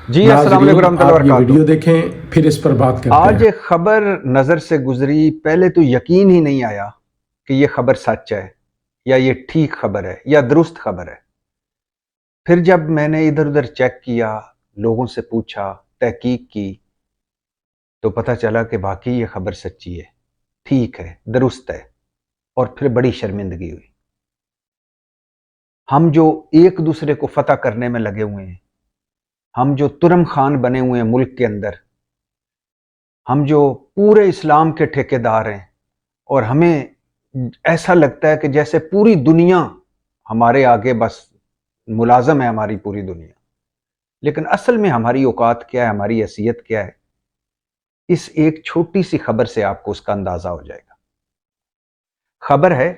जी अस्सलाम वालेकुम नाजरीन, रहमतुल्लाहि आप ये वबरकातुहू। वीडियो देखें, फिर इस पर बात करते आज हैं। एक खबर नज़र से गुजरी, पहले तो यकीन ही नहीं आया कि ये खबर सच है या ये ठीक खबर है या दुरुस्त खबर है। फिर जब मैंने इधर उधर चेक किया, लोगों से पूछा, तहकीक की, तो पता चला कि वाकई ये खबर सच्ची है, ठीक है, दुरुस्त है। और फिर बड़ी शर्मिंदगी हुई। हम जो एक दूसरे को फतह करने में लगे हुए हैं, हम जो तुरम खान बने हुए हैं मुल्क के अंदर, हम जो पूरे इस्लाम के ठेकेदार हैं, और हमें ऐसा लगता है कि जैसे पूरी दुनिया हमारे आगे बस मुलाजम है, हमारी पूरी दुनिया। लेकिन असल में हमारी औकात क्या है, हमारी हैसियत क्या है, इस एक छोटी सी खबर से आपको उसका अंदाजा हो जाएगा। खबर है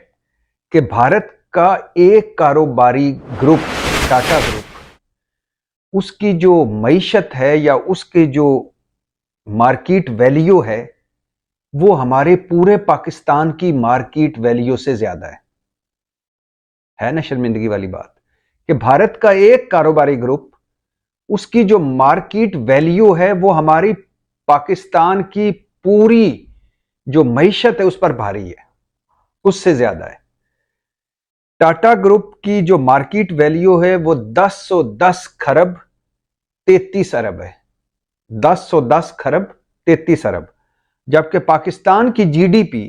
कि भारत का एक कारोबारी ग्रुप, टाटा ग्रुप, उसकी जो मईशत है या उसके जो मार्केट वैल्यू है, वो हमारे पूरे पाकिस्तान की मार्केट वैल्यू से ज्यादा है ना शर्मिंदगी वाली बात कि भारत का एक कारोबारी ग्रुप, उसकी जो मार्केट वैल्यू है वो हमारी पाकिस्तान की पूरी जो मईशत है उस पर भारी है, उससे ज्यादा है। टाटा ग्रुप की जो मार्केट वैल्यू है वो 1010 खरब 33 अरब है। 1010 खरब 33 अरब, जबकि पाकिस्तान की जीडीपी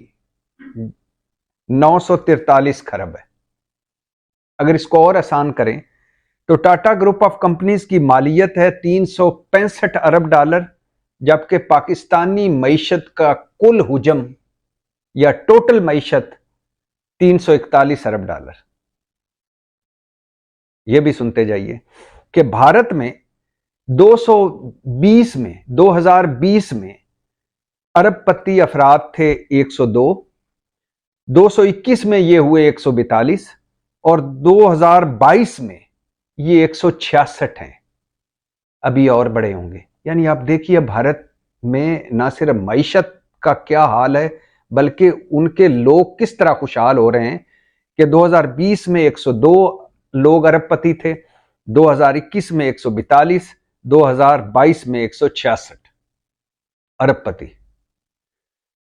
943 खरब है। अगर इसको और आसान करें तो टाटा ग्रुप ऑफ कंपनीज की मालियत है 365 अरब डॉलर, जबकि पाकिस्तानी मईशत का कुल हुजम या टोटल मईशत 341 अरब डॉलर। यह भी सुनते जाइए कि भारत में 2020 में अरबपति अफराद थे 102, 221 में ये हुए 142 और 2022 में ये 166 हैं। अभी और बड़े होंगे। यानी आप देखिए भारत में ना सिर्फ मईशत का क्या हाल है, बल्कि उनके लोग किस तरह खुशहाल हो रहे हैं कि 2020 में 102 लोग अरबपति थे, 2021 में 142, 2022 में 166 अरबपति।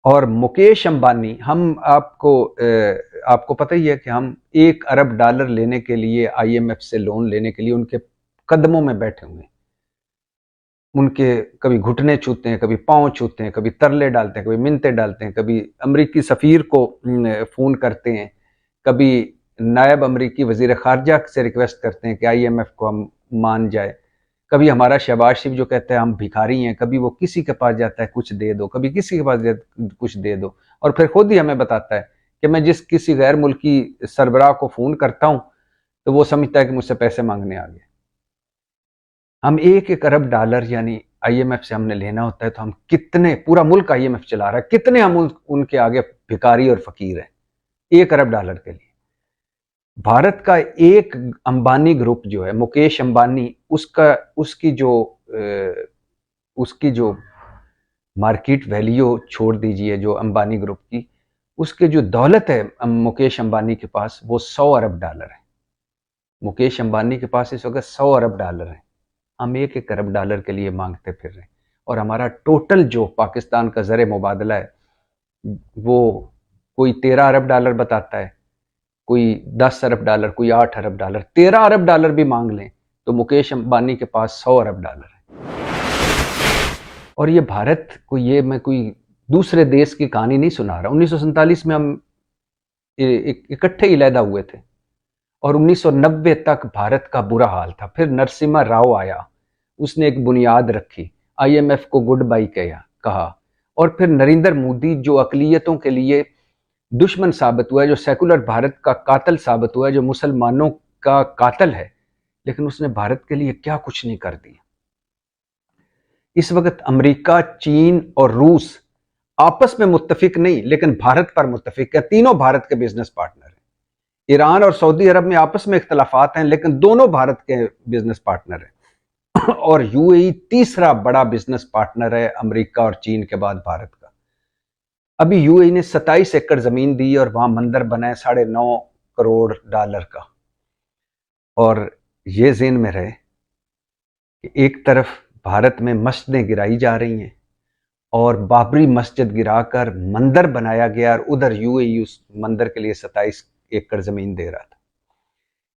और मुकेश अंबानी, हम आपको पता ही है कि हम 1 अरब डॉलर लेने के लिए, आईएमएफ से लोन लेने के लिए उनके कदमों में बैठे हुए हैं। उनके कभी घुटने छूते हैं, कभी पांव छूते हैं, कभी तरले डालते हैं, कभी मिन्नतें डालते हैं, कभी अमरीकी सफ़ीर को फ़ोन करते हैं, कभी नायब अमरीकी वज़ीर ख़ारजा से रिक्वेस्ट करते हैं कि आईएमएफ को हम मान जाए, कभी हमारा शहबाज शरीफ जो कहता है हम भिखारी हैं, कभी वो किसी के पास जाता है कुछ दे दो, कभी किसी के पास कुछ दे दो, और फिर खुद ही हमें बताता है कि मैं जिस किसी गैर मुल्की सरबराह को फ़ोन करता हूँ तो वो समझता है कि मुझसे पैसे मांगने आ गए। हम 1 अरब डॉलर यानी आईएमएफ से हमने लेना होता है तो हम कितने, पूरा मुल्क आईएमएफ चला रहा है, कितने हम उनके आगे भिखारी और फकीर हैं 1 अरब डॉलर के लिए। भारत का एक अंबानी ग्रुप जो है, मुकेश अंबानी, उसका उसकी जो मार्केट वैल्यू छोड़ दीजिए जो अंबानी ग्रुप की, उसके जो दौलत है मुकेश अंबानी के पास वो 100 अरब डॉलर है। मुकेश अंबानी के पास इस वक्त 100 अरब डॉलर है। हम 1 1 अरब डॉलर के लिए मांगते फिर रहे हैं, और हमारा टोटल जो पाकिस्तान का ज़र मुबादला है वो कोई 13 अरब डॉलर बताता है, कोई 10 अरब डॉलर, कोई 8 अरब डॉलर, 13 अरब डॉलर भी मांग लें तो मुकेश अंबानी के पास 100 अरब डॉलर है। और ये भारत को, ये मैं कोई दूसरे देश की कहानी नहीं सुना रहा। 1947 में हम इकट्ठे ही पैदा हुए थे और 1990 तक भारत का बुरा हाल था। फिर नरसिम्हा राव आया, उसने एक बुनियाद रखी, आईएमएफ को गुड बाई कहा, और फिर नरेंद्र मोदी जो अकलियतों के लिए दुश्मन साबित हुआ है, जो सेकुलर भारत का कातिल साबित हुआ है, जो मुसलमानों का कातिल है, लेकिन उसने भारत के लिए क्या कुछ नहीं कर दिया। इस वक्त अमेरिका, चीन और रूस आपस में मुत्तफिक नहीं, लेकिन भारत पर मुत्तफिक है। तीनों भारत के बिजनेस पार्टनर हैं। ईरान और सऊदी अरब में आपस में इख्तलाफात हैं, लेकिन दोनों भारत के बिजनेस पार्टनर हैं। और यूएई तीसरा बड़ा बिजनेस पार्टनर है अमेरिका और चीन के बाद भारत का। अभी यूएई ने 27 एकड़ जमीन दी और वहां मंदिर बनाए 9.5 करोड़ डॉलर का। और ये ज़हन में रहे कि एक तरफ भारत में मस्जिदें गिराई जा रही हैं और बाबरी मस्जिद गिराकर मंदिर बनाया गया और उधर यूएई उस मंदिर के लिए 27 एकड़ जमीन दे रहा था।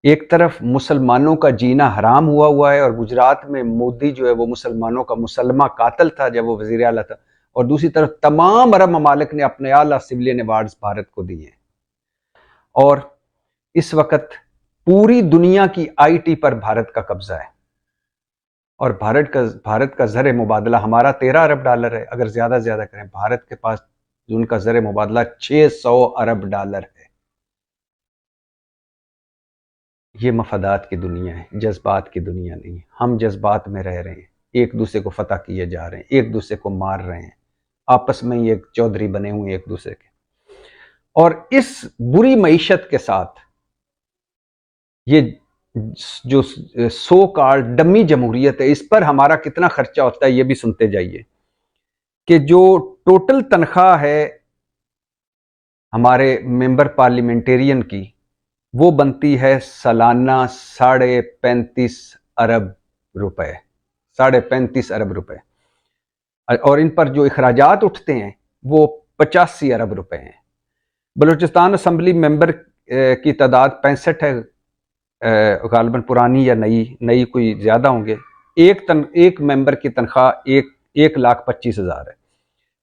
एक तरफ मुसलमानों का जीना हराम हुआ है और गुजरात में मोदी जो है वो मुसलमानों का मुसलमा कातिल था जब वो वजीर आला था, और दूसरी तरफ तमाम अरब ममालिक ने अपने आला सिविलियन अवार्ड्स भारत को दिए। और इस वक्त पूरी दुनिया की आईटी पर भारत का कब्जा है और भारत का ज़र मुबादला हमारा 13 अरब डॉलर है। अगर ज्यादा ज्यादा करें, भारत के पास उनका ज़र मुबादला 600 अरब डॉलर है। ये मफादात की दुनिया है, जज्बात की दुनिया नहीं है। हम जज्बात में रह रहे हैं, एक दूसरे को फतह किए जा रहे हैं, एक दूसरे को मार रहे हैं, आपस में ही एक चौधरी बने हुए एक दूसरे के। और इस बुरी मईशत के साथ ये जो सो कॉल्ड डमी जमहूरियत है, इस पर हमारा कितना खर्चा होता है ये भी सुनते जाइए। कि जो टोटल तनख्वाह है हमारे मेंबर पार्लियामेंटेरियन की, वो बनती है सालाना 35.5 अरब रुपए, 35.5 अरब रुपए। और इन पर जो अखराजात उठते हैं वो 85 अरब रुपए हैं। बलूचिस्तान असम्बली मेंबर की तादाद 65 है, गालिबन पुरानी या नई कोई ज्यादा होंगे। एक मेंबर की तनख्वाह 1,25,000 है।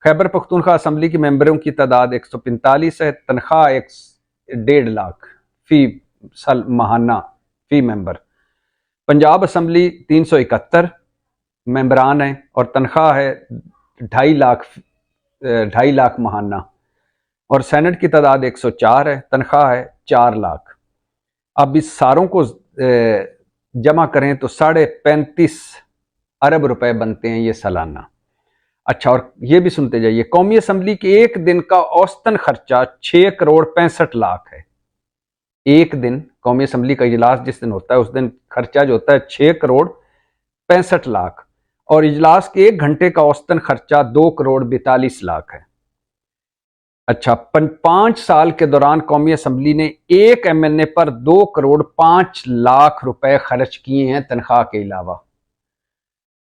खैबर पख्तूनख्वा असम्बली के मेंबरों की तादाद 145 है, तनख्वाह 1.5 लाख फी साल माहाना फी मेंबर। पंजाब असम्बली 371 मेंबरान है और तनख्वाह है 2.5 लाख माहाना। और सेनेट की तादाद 104 है, तनख्वाह है 4 लाख। अब इस सारों को जमा करें तो 35.5 अरब रुपए बनते हैं ये सालाना। अच्छा, और ये भी सुनते जाइए, कौमी असम्बली के एक दिन का औसतन खर्चा 6 करोड़ 65 लाख है। एक दिन कौमी असम्बली का इजलास जिस दिन होता है उस दिन खर्चा जो होता है 6 करोड़ 65 लाख, और इजलास के 1 घंटे का औसतन खर्चा 2 करोड़ 42 लाख है। अच्छा, 5 साल के दौरान कौमी असम्बली ने एक एमएनए पर 2 करोड़ 5 लाख रुपए खर्च किए हैं तनख्वाह के अलावा।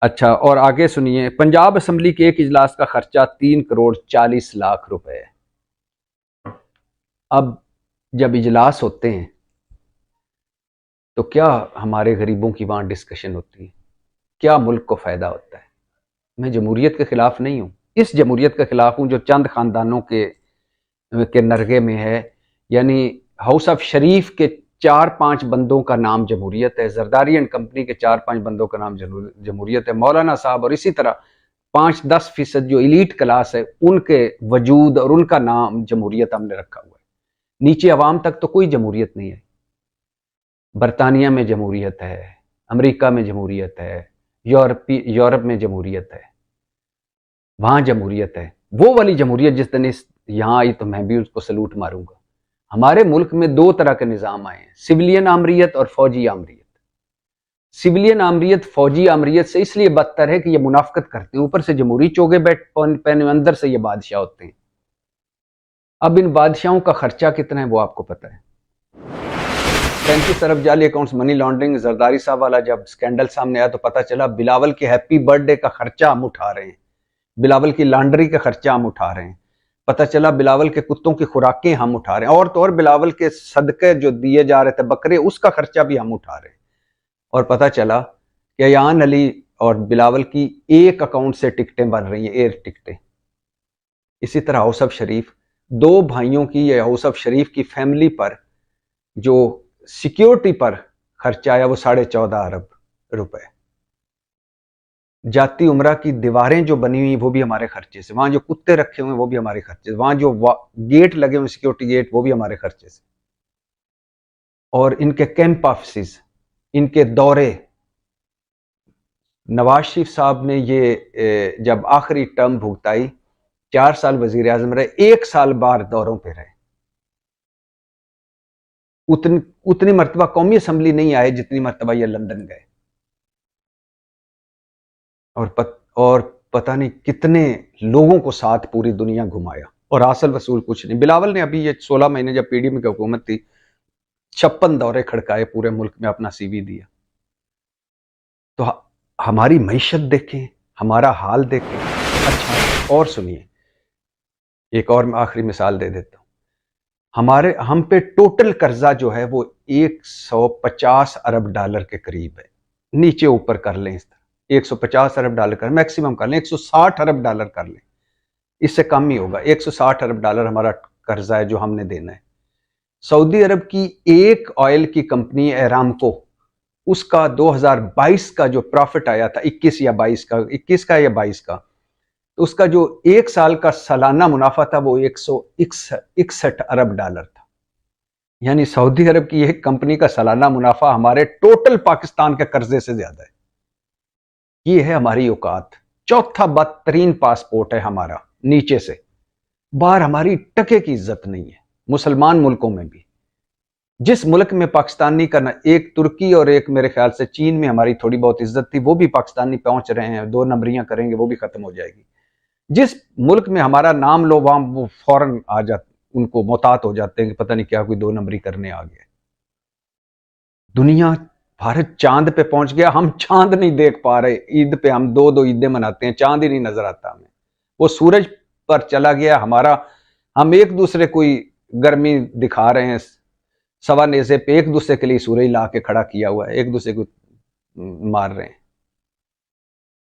अच्छा, और आगे सुनिए, पंजाब असम्बली के एक इजलास का खर्चा 3 करोड़ 40 लाख रुपए है। अब जब इजलास होते हैं तो क्या हमारे गरीबों की वहां डिस्कशन होती है, क्या मुल्क को फायदा होता है? मैं जमहूरियत के खिलाफ नहीं हूं, इस जमहूरियत के खिलाफ हूं जो चंद खानदानों के नरगे में है। यानी हाउस ऑफ शरीफ के 4-5 बंदों का नाम जमहूरियत है, जरदारी एंड कंपनी के 4-5 बंदों का नाम जमहूरियत है, मौलाना साहब, और इसी तरह 5-10% जो इलीट क्लास है उनके वजूद और उनका नाम जमहूरियत हमने रखा हुआ है। नीचे अवाम तक तो कोई जमहूरियत नहीं है। बरतानिया में जमहूरियत है, अमेरिका में जमहूरियत है, यूरोप में जमहूरियत है, वहां जमहूरियत है। वो वाली जमहूरियत जिस दिन यहां आई तो मैं भी उसको सलूट मारूंगा। हमारे मुल्क में 2 तरह के निज़ाम आए हैं, सिविलियन आमरियत और फौजी आमरियत। सिविलियन आमरियत फौजी आमरियत से इसलिए बदतर है कि ये मुनाफकत करते हैं, ऊपर से जमहूरी चोगे पहने, अंदर से ये बादशाह होते हैं। अब इन बादशाहों का खर्चा कितना है वो आपको पता है। 35 अरब जाली अकाउंट्स मनी लॉन्ड्रिंग जरदारी साहब वाला जब स्कैंडल सामने आया तो पता चला बिलावल के हैप्पी बर्थडे का खर्चा हम उठा रहे हैं, बिलावल की लॉन्ड्री का खर्चा हम उठा रहे हैं। पता चला बिलावल के कुत्तों की खुराकें हम उठा रहे हैं, और तो और बिलावल के सदके जो दिए जा रहे थे बकरे, उसका खर्चा भी हम उठा रहे हैं। और पता चला कि अयान अली और बिलावल की एक अकाउंट से टिकटें बन रही हैं, एयर टिकटें। इसी तरह हाउस ऑफ शरीफ, 2 भाइयों की या हाउस ऑफ शरीफ की फैमिली पर जो सिक्योरिटी पर खर्चा आया वो 14.5 अरब रुपए। जाती उमरा की दीवारें जो बनी हुई वो भी हमारे खर्चे से, वहां जो कुत्ते रखे हुए हैं वो भी हमारे खर्चे से, वहां जो गेट लगे हुए सिक्योरिटी गेट वो भी हमारे खर्चे से, और इनके कैंप ऑफिस, इनके दौरे। नवाज शरीफ साहब ने ये जब आखिरी टर्म भुगताई, 4 साल वजीर आजम रहे, 1 साल बाहर दौरों पर रहे। उतनी मरतबा कौमी असम्बली नहीं आए जितनी मरतबा ये लंदन गए, और पता नहीं कितने लोगों को साथ पूरी दुनिया घुमाया, और हासिल वसूल कुछ नहीं। बिलावल ने अभी ये 16 महीने जब पीडीएम की हुकूमत थी 56 दौरे खड़काए, पूरे मुल्क में अपना सीवी दिया। तो हमारी मईशत देखें, हमारा हाल देखें। अच्छा, और सुनिए, एक और मैं आखिरी मिसाल दे देता हूं। हम पे टोटल कर्जा जो है वो 150 अरब डॉलर के करीब है। नीचे ऊपर कर लें, इस तरह 150 अरब डॉलर कर, मैक्सिमम कर लें 160 अरब डॉलर कर लें, इससे कम ही होगा। 160 अरब डॉलर हमारा कर्जा है जो हमने देना है। सऊदी अरब की एक ऑयल की कंपनी अरामको, उसका 2022 का जो प्रॉफिट आया था, 21 या 22 का, 21 का या 22 का, तो उसका जो एक साल का सालाना मुनाफा था वो 161 अरब डॉलर था। यानी सऊदी अरब की एक कंपनी का सालाना मुनाफा हमारे टोटल पाकिस्तान के कर्जे से ज्यादा है। ये है हमारी औकात। चौथा बदतरीन पासपोर्ट है हमारा नीचे से। बाहर हमारी टके की इज्जत नहीं है, मुसलमान मुल्कों में भी। जिस मुल्क में पाकिस्तानी का एक तुर्की और एक मेरे ख्याल से चीन में हमारी थोड़ी बहुत इज्जत थी, वो भी पाकिस्तानी पहुंच रहे हैं, 2 नंबरियां करेंगे वो भी खत्म हो जाएगी। जिस मुल्क में हमारा नाम लो वहां वो फौरन आ जाते, उनको मोहतात हो जाते हैं कि पता नहीं क्या कोई 2 नंबरी करने आ गया। दुनिया, भारत चांद पे पहुंच गया, हम चांद नहीं देख पा रहे। ईद पे हम 2 ईदें मनाते हैं, चांद ही नहीं नजर आता हमें। वो सूरज पर चला गया हमारा। हम एक दूसरे को गर्मी दिखा रहे हैं, सवा नेज़े पे एक दूसरे के लिए सूरज ला के खड़ा किया हुआ है, एक दूसरे को मार रहे हैं।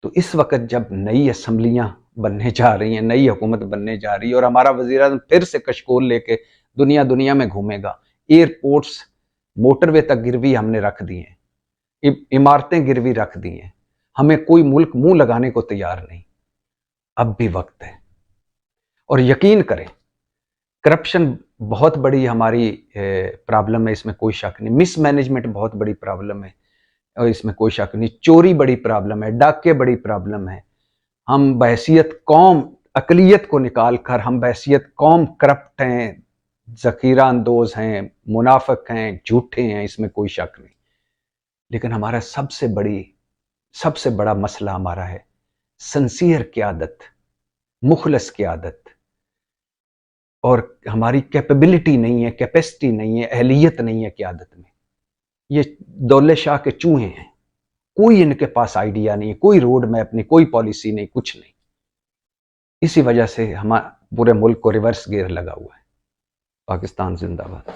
तो इस वक्त जब नई असम्बलियां बनने जा रही हैं, नई हुकूमत बनने जा रही है और हमारा वज़ीर-ए-आज़म फिर से कशकोल लेके दुनिया दुनिया में घूमेगा, एयरपोर्ट्स मोटरवे तक गिरवी हमने रख दी हैं, इमारतें गिरवी रख दी हैं, हमें कोई मुल्क मुंह लगाने को तैयार नहीं। अब भी वक्त है। और यकीन करें, करप्शन बहुत बड़ी हमारी प्रॉब्लम है, इसमें कोई शक नहीं। मिसमैनेजमेंट बहुत बड़ी प्रॉब्लम है और इसमें कोई शक नहीं। चोरी बड़ी प्रॉब्लम है, डाके बड़ी प्रॉब्लम है। हम बहैसियत कौम, अकलियत को निकाल कर हम बहैसियत कौम करप्ट हैं, ज़ख़ीरा अंदोज हैं, मुनाफिक हैं, झूठे हैं, इसमें कोई शक नहीं। लेकिन हमारा सबसे बड़ा मसला हमारा है सिंसियर क़यादत, मुखलस क़यादत। और हमारी कैपेबिलिटी नहीं है, कैपेसिटी नहीं है, अहलियत नहीं है क़यादत में। ये दौले शाह के चूहे हैं, कोई इनके पास आइडिया नहीं है, कोई रोड मैप नहीं, कोई पॉलिसी नहीं, कुछ नहीं। इसी वजह से हमारे पूरे मुल्क को रिवर्स गियर लगा हुआ है। पाकिस्तान जिंदाबाद।